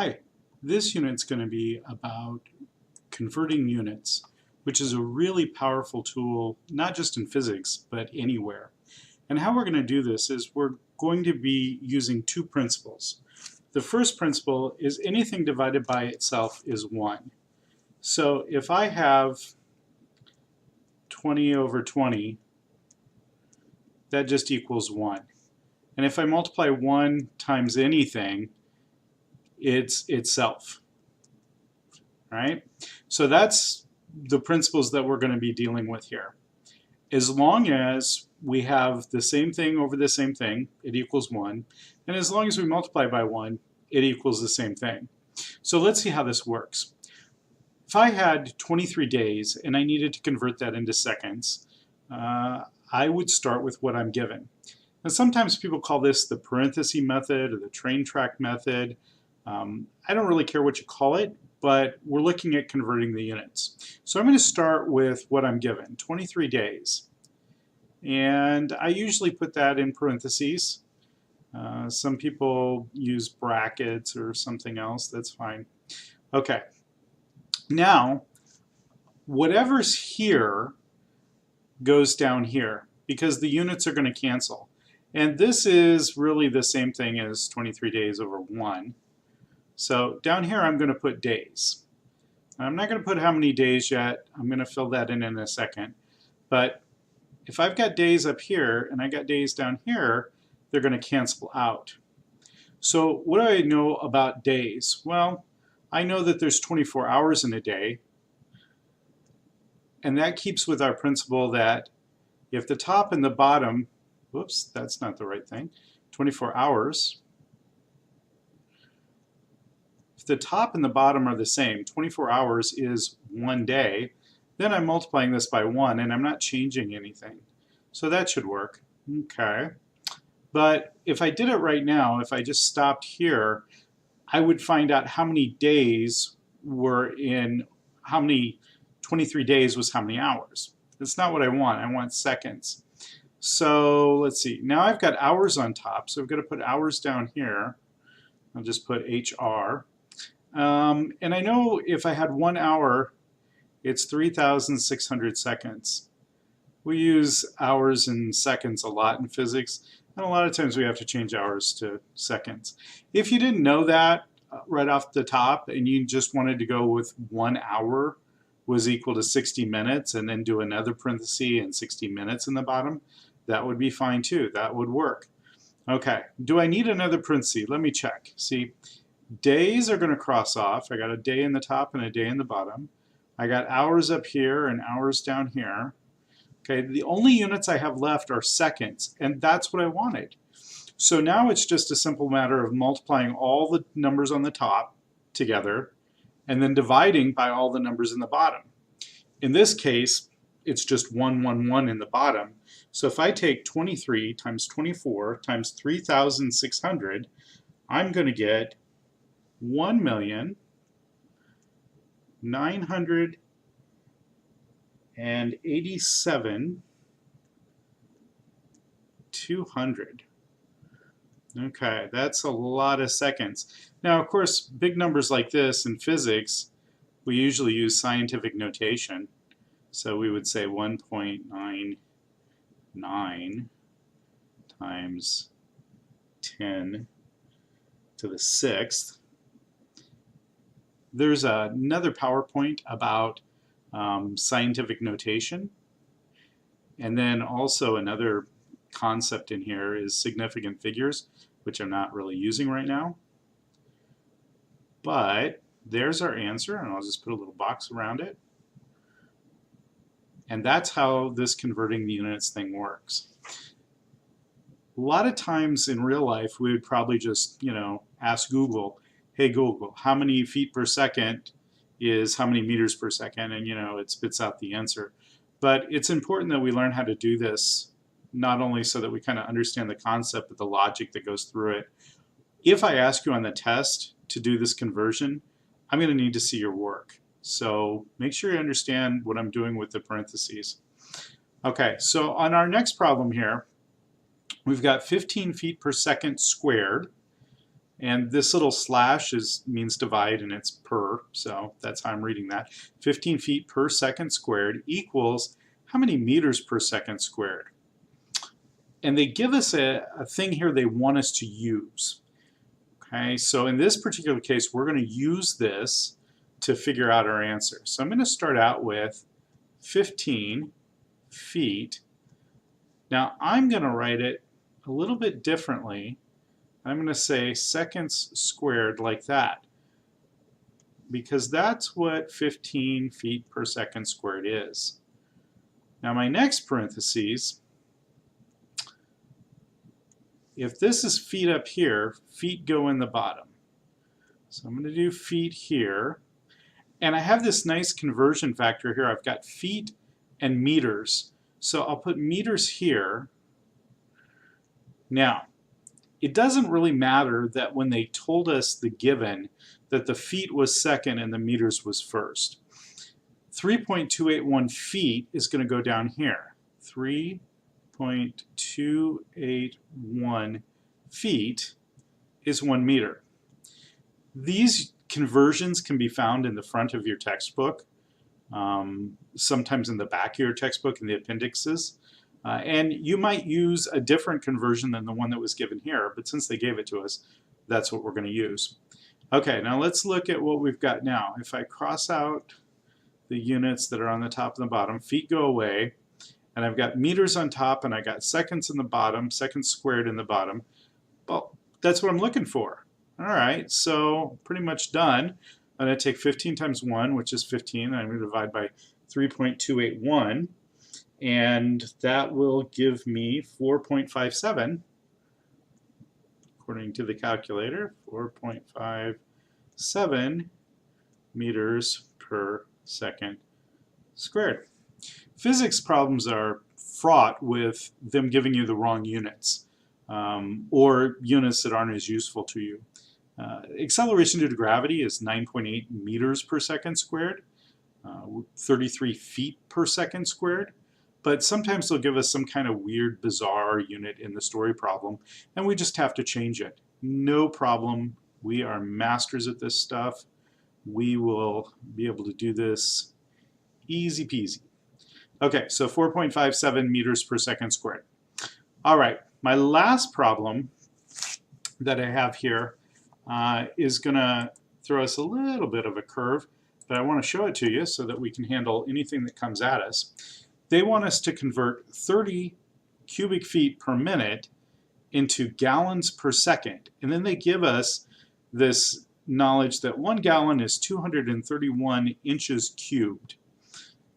Hi, this unit's going to be about converting units, which is a really powerful tool, not just in physics, but anywhere. And how we're going to do this is we're going to be using two principles. The first principle is anything divided by itself is 1. So if I have 20 over 20, that just equals 1. And if I multiply 1 times anything, it's itself. Right? So that's the principles that we're going to be dealing with here. As long as we have the same thing over the same thing, it equals 1. And as long as we multiply by 1, it equals the same thing. So let's see how this works. If I had 23 days and I needed to convert that into seconds, I would start with what I'm given. Now, sometimes people call this the parenthesis method or the train track method. I don't really care what you call it, but we're looking at converting the units. So I'm going to start with what I'm given, 23 days. And I usually put that in parentheses. Some people use brackets or something else. That's fine. Okay. Now, whatever's here goes down here because the units are going to cancel. And this is really the same thing as 23 days over 1. So down here I'm going to put days. I'm not going to put how many days yet. I'm going to fill that in a second. But if I've got days up here and I got days down here, they're going to cancel out. So what do I know about days? Well, I know that there's 24 hours in a day. And that keeps with our principle that if the top and the bottom, whoops, that's not the right thing, 24 hours, if the top and the bottom are the same, 24 hours is 1 day, then I'm multiplying this by 1 and I'm not changing anything. So that should work. Okay. But if I did it right now, if I just stopped here, I would find out how many days were in, how many 23 days was how many hours. That's not what I want. I want seconds. So let's see. Now I've got hours on top, so I've got to put hours down here. I'll just put HR. And I know if I had 1 hour, it's 3,600 seconds. We use hours and seconds a lot in physics, and a lot of times we have to change hours to seconds. If you didn't know that right off the top and you just wanted to go with 1 hour was equal to 60 minutes and then do another parenthesis and 60 minutes in the bottom, that would be fine too. That would work. Okay, do I need another parenthesis? Let me check. See, days are going to cross off. I got a day in the top and a day in the bottom. I got hours up here and hours down here. Okay, the only units I have left are seconds, and that's what I wanted. So now it's just a simple matter of multiplying all the numbers on the top together and then dividing by all the numbers in the bottom. In this case, it's just 1, 1, 1 in the bottom. So if I take 23 times 24 times 3,600, I'm going to get 1,987,200. Okay, that's a lot of seconds. Now, of course, big numbers like this in physics, we usually use scientific notation. So we would say 1.99 times 10 to the 6th. There's another PowerPoint about scientific notation. And then also another concept in here is significant figures, which I'm not really using right now. But there's our answer, and I'll just put a little box around it. And that's how this converting the units thing works. A lot of times in real life, we would probably just, ask Google, hey Google, how many feet per second is how many meters per second? And, it spits out the answer. But it's important that we learn how to do this, not only so that we kind of understand the concept, but the logic that goes through it. If I ask you on the test to do this conversion, I'm going to need to see your work. So make sure you understand what I'm doing with the parentheses. Okay, so on our next problem here, we've got 15 feet per second squared. And this little slash means divide, and it's per, so that's how I'm reading that. 15 feet per second squared equals how many meters per second squared? And they give us a thing here they want us to use. Okay, so in this particular case, we're going to use this to figure out our answer. So I'm going to start out with 15 feet. Now I'm going to write it a little bit differently. I'm going to say seconds squared like that, because that's what 15 feet per second squared is. Now my next parentheses, if this is feet up here, feet go in the bottom. So I'm going to do feet here. And I have this nice conversion factor here. I've got feet and meters. So I'll put meters here. Now, it doesn't really matter that when they told us the given that the feet was second and the meters was first. 3.281 feet is going to go down here. 3.281 feet is 1 meter. These conversions can be found in the front of your textbook, sometimes in the back of your textbook in the appendixes. And you might use a different conversion than the one that was given here, but since they gave it to us, that's what we're going to use. Okay, now let's look at what we've got now. If I cross out the units that are on the top and the bottom, feet go away, and I've got meters on top, and I got seconds in the bottom, seconds squared in the bottom. Well, that's what I'm looking for. All right, so pretty much done. I'm going to take 15 times 1, which is 15, and I'm going to divide by 3.281. And that will give me 4.57, according to the calculator, 4.57 meters per second squared. Physics problems are fraught with them giving you the wrong units, or units that aren't as useful to you. Acceleration due to gravity is 9.8 meters per second squared, 33 feet per second squared. But sometimes they'll give us some kind of weird, bizarre unit in the story problem, and we just have to change it. No problem. We are masters at this stuff. We will be able to do this easy peasy. Okay, so 4.57 meters per second squared. All right, my last problem that I have here is going to throw us a little bit of a curve, but I want to show it to you so that we can handle anything that comes at us. They want us to convert 30 cubic feet per minute into gallons per second. And then they give us this knowledge that 1 gallon is 231 inches cubed.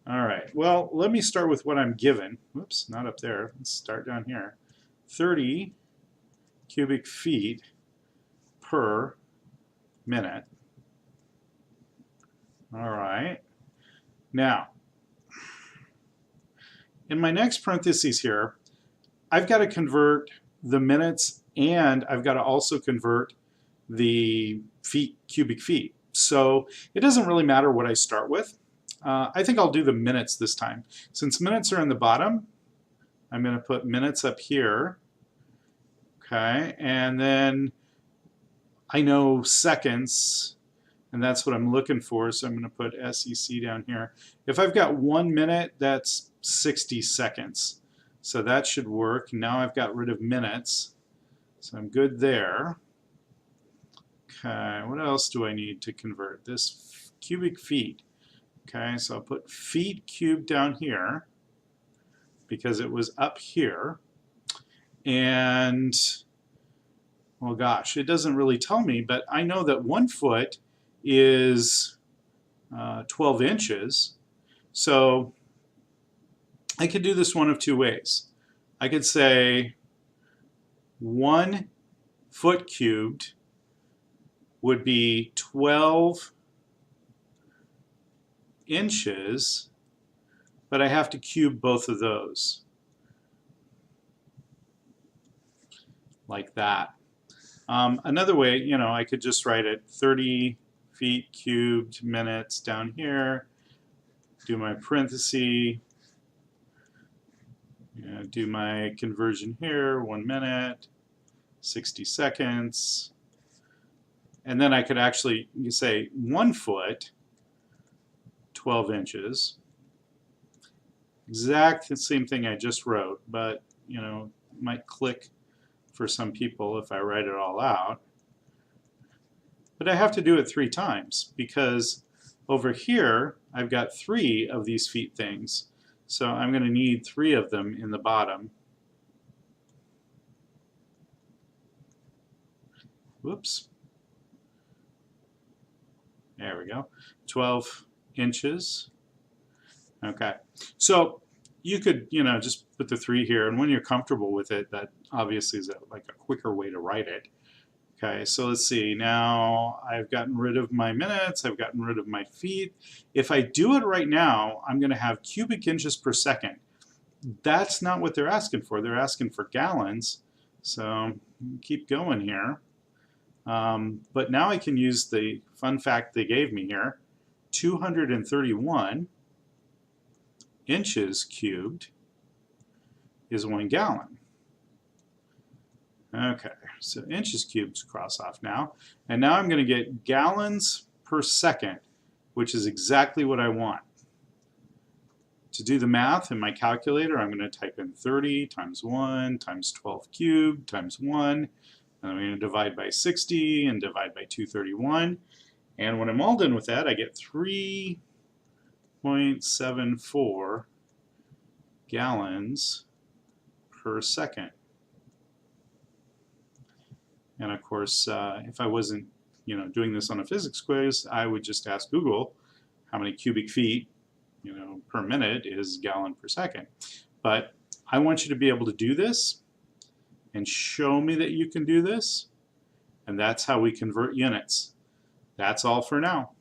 All right, well, let me start with what I'm given. Whoops, not up there. Let's start down here. 30 cubic feet per minute. All right. Now, in my next parentheses here, I've got to convert the minutes, and I've got to also convert the feet, cubic feet. So it doesn't really matter what I start with. I think I'll do the minutes this time. Since minutes are in the bottom, I'm going to put minutes up here. Okay, and then I know seconds, and that's what I'm looking for, so I'm going to put SEC down here. If I've got 1 minute, that's 60 seconds. So that should work. Now I've got rid of minutes, so I'm good there. Okay, what else do I need to convert? This cubic feet. Okay, so I'll put feet cubed down here because it was up here. And, well, gosh, it doesn't really tell me, but I know that 1 foot is 12 inches. So I could do this one of 2 ways. I could say 1 foot cubed would be 12 inches, but I have to cube both of those. Like that. Another way, you know, I could just write it 30 feet cubed minutes down here, do my parenthesis, do my conversion here, 1 minute, 60 seconds, And then I could actually say 1 foot, 12 inches. Exact the same thing I just wrote, but you know, might click for some people if I write it all out. But I have to do it 3 times because over here I've got 3 of these feet things. So I'm going to need 3 of them in the bottom. Whoops. There we go. 12 inches. Okay. So you could, you know, just put the 3 here, and when you're comfortable with it, that obviously is like a quicker way to write it. Okay, so let's see. Now I've gotten rid of my minutes. I've gotten rid of my feet. If I do it right now, I'm going to have cubic inches per second. That's not what they're asking for. They're asking for gallons. So keep going here. But now I can use the fun fact they gave me here. 231 inches cubed is 1 gallon. Okay, so inches cubed cross off now. And now I'm going to get gallons per second, which is exactly what I want. To do the math in my calculator, I'm going to type in 30 times 1 times 12 cubed times 1. And I'm going to divide by 60 and divide by 231. And when I'm all done with that, I get 3.74 gallons per second. And of course, if I wasn't, you know, doing this on a physics quiz, I would just ask Google how many cubic feet, you know, per minute is gallon per second. But I want you to be able to do this and show me that you can do this, and that's how we convert units. That's all for now.